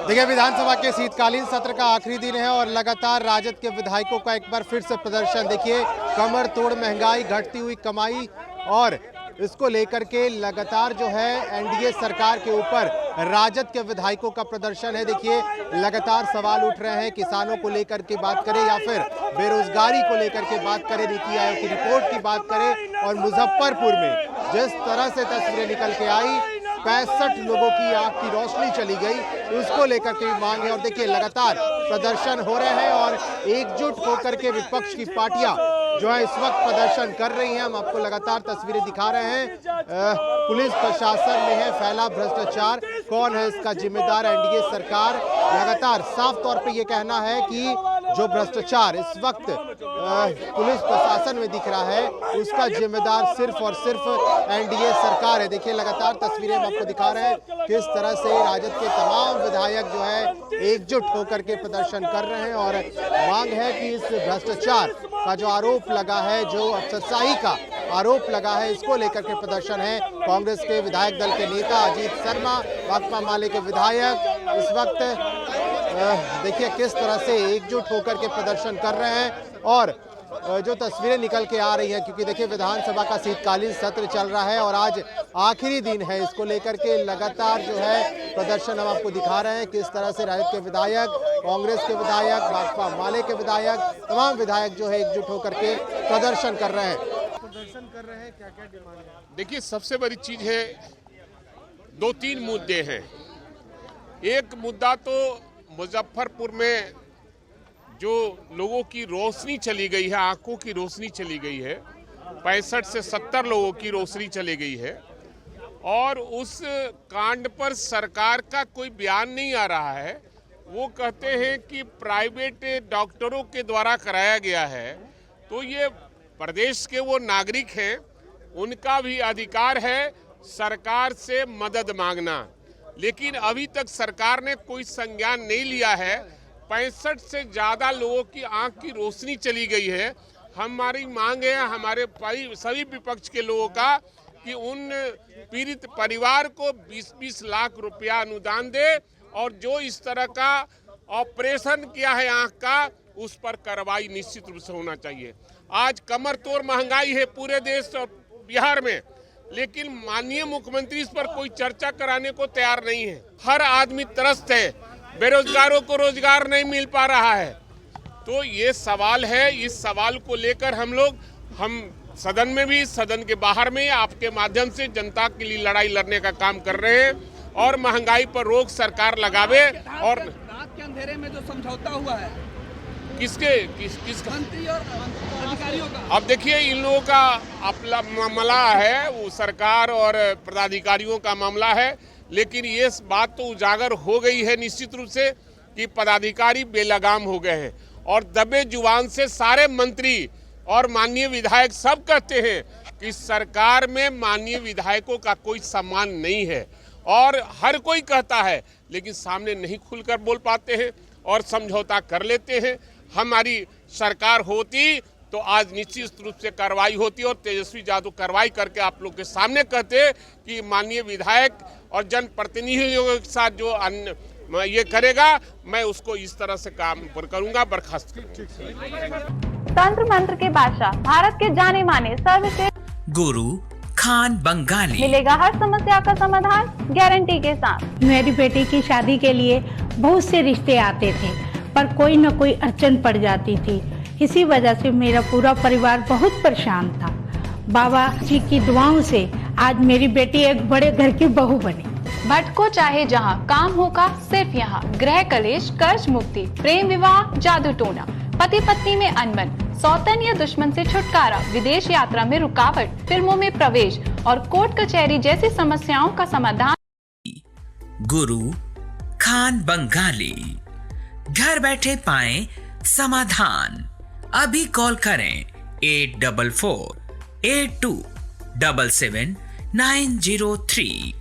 देखिए, विधानसभा के शीतकालीन सत्र का आखिरी दिन है और लगातार राजद के विधायकों का एक बार फिर से प्रदर्शन। देखिए, कमर तोड़ महंगाई, घटती हुई कमाई और इसको लेकर के लगातार जो है एनडीए सरकार के ऊपर राजद के विधायकों का प्रदर्शन है। देखिए, लगातार सवाल उठ रहे हैं, किसानों को लेकर के बात करें या फिर बेरोजगारी को लेकर के बात करें, नीति आयोग की रिपोर्ट की बात करें। और मुजफ्फरपुर में जिस तरह से तस्वीरें निकल के आई, 65 लोगों की आंख की रोशनी चली गई, उसको लेकर के मांग है। और देखिए, लगातार प्रदर्शन हो रहे हैं और एकजुट होकर के विपक्ष की पार्टियां जो है इस वक्त प्रदर्शन कर रही हैं। हम आपको लगातार तस्वीरें दिखा रहे हैं। पुलिस प्रशासन में है फैला भ्रष्टाचार, कौन है इसका जिम्मेदार? एनडीए सरकार। लगातार साफ तौर पे ये कहना है कि जो भ्रष्टाचार इस वक्त पुलिस प्रशासन में दिख रहा है, उसका जिम्मेदार सिर्फ और सिर्फ एनडीए सरकार है। देखिए, लगातार तस्वीरें हम आपको दिखा रहे हैं किस तरह से राजद के तमाम विधायक जो है एकजुट होकर के प्रदर्शन कर रहे हैं और मांग है कि इस भ्रष्टाचार का जो आरोप लगा है, जो अफसरशाही का आरोप लगा है, इसको लेकर के प्रदर्शन है। कांग्रेस के विधायक दल के नेता अजीत शर्मा, भाकपा माले के विधायक इस वक्त देखिए किस तरह से एकजुट होकर के प्रदर्शन कर रहे हैं। और जो तस्वीरें निकल के आ रही हैं, क्योंकि देखिए विधानसभा का शीतकालीन सत्र चल रहा है और आज आखिरी दिन है, इसको लेकर के लगातार जो है प्रदर्शन हम आपको दिखा रहे हैं। किस तरह से राजद के विधायक, कांग्रेस के विधायक, भाकपा माले के विधायक, तमाम विधायक जो है एकजुट होकर के प्रदर्शन कर रहे हैं। क्या क्या डिमांड है? देखिए, सबसे बड़ी चीज है, 2-3 मुद्दे हैं। एक मुद्दा तो मुजफ्फरपुर में जो लोगों की रोशनी चली गई है, आंखों की रोशनी चली गई है, 65 से 70 लोगों की रोशनी चली गई है और उस कांड पर सरकार का कोई बयान नहीं आ रहा है। वो कहते हैं कि प्राइवेट डॉक्टरों के द्वारा कराया गया है। तो ये प्रदेश के वो नागरिक हैं, उनका भी अधिकार है सरकार से मदद मांगना, लेकिन अभी तक सरकार ने कोई संज्ञान नहीं लिया है। 65 से ज़्यादा लोगों की आंख की रोशनी चली गई है। हमारी मांग है हमारे सभी विपक्ष के लोगों का कि उन पीड़ित परिवार को 20-20 लाख रुपया अनुदान दे और जो इस तरह का ऑपरेशन किया है आंख का, उस पर कार्रवाई निश्चित रूप से होना चाहिए। आज कमर तोड़ महंगाई है पूरे देश और बिहार में, लेकिन माननीय मुख्यमंत्री इस पर कोई चर्चा कराने को तैयार नहीं है। हर आदमी त्रस्त है, बेरोजगारों को रोजगार नहीं मिल पा रहा है। तो ये सवाल है, इस सवाल को लेकर हम सदन में भी, सदन के बाहर में आपके माध्यम से जनता के लिए लड़ाई लड़ने का काम कर रहे हैं और महंगाई पर रोक सरकार लगावे। और रात के अंधेरे में जो समझौता हुआ है, किस मंत्री और अधिकारियों का, अब देखिए इन लोगों का अपना मामला है, वो सरकार और पदाधिकारियों का मामला है, लेकिन ये बात तो उजागर हो गई है निश्चित रूप से कि पदाधिकारी बेलगाम हो गए हैं और दबे जुबान से सारे मंत्री और माननीय विधायक सब कहते हैं कि सरकार में माननीय विधायकों का कोई सम्मान नहीं है। और हर कोई कहता है, लेकिन सामने नहीं खुलकर बोल पाते हैं और समझौता कर लेते हैं। हमारी सरकार होती तो आज निश्चित रूप से कार्रवाई होती और तेजस्वी यादव कार्रवाई करके आप लोग के सामने कहते कि माननीय विधायक और जनप्रतिनिधियों के साथ जो ये करेगा, मैं उसको इस तरह से काम पर करूंगा, बर्खास्त करूंगा। तंत्र मंत्र के बादशाह, भारत के जाने माने सर्वश्रेष्ठ गुरु खान बंगाली, मिलेगा हर समस्या का समाधान गारंटी के साथ। मेरी बेटी की शादी के लिए बहुत से रिश्ते आते थे, पर कोई न कोई अड़चन पड़ जाती थी। इसी वजह से मेरा पूरा परिवार बहुत परेशान था। बाबा जी की दुआओं से आज मेरी बेटी एक बड़े घर की बहू बनी। भटको चाहे जहां, काम होगा सिर्फ यहाँ। गृह कलेश, कर्ज मुक्ति, प्रेम विवाह, जादू टोना, पति पत्नी में अनबन, सौतन या दुश्मन से छुटकारा, विदेश यात्रा में रुकावट, फिल्मों में प्रवेश और कोर्ट कचहरी जैसी समस्याओं का समाधान। गुरु खान बंगाली, घर बैठे पाएं समाधान। अभी कॉल करें 8482777903।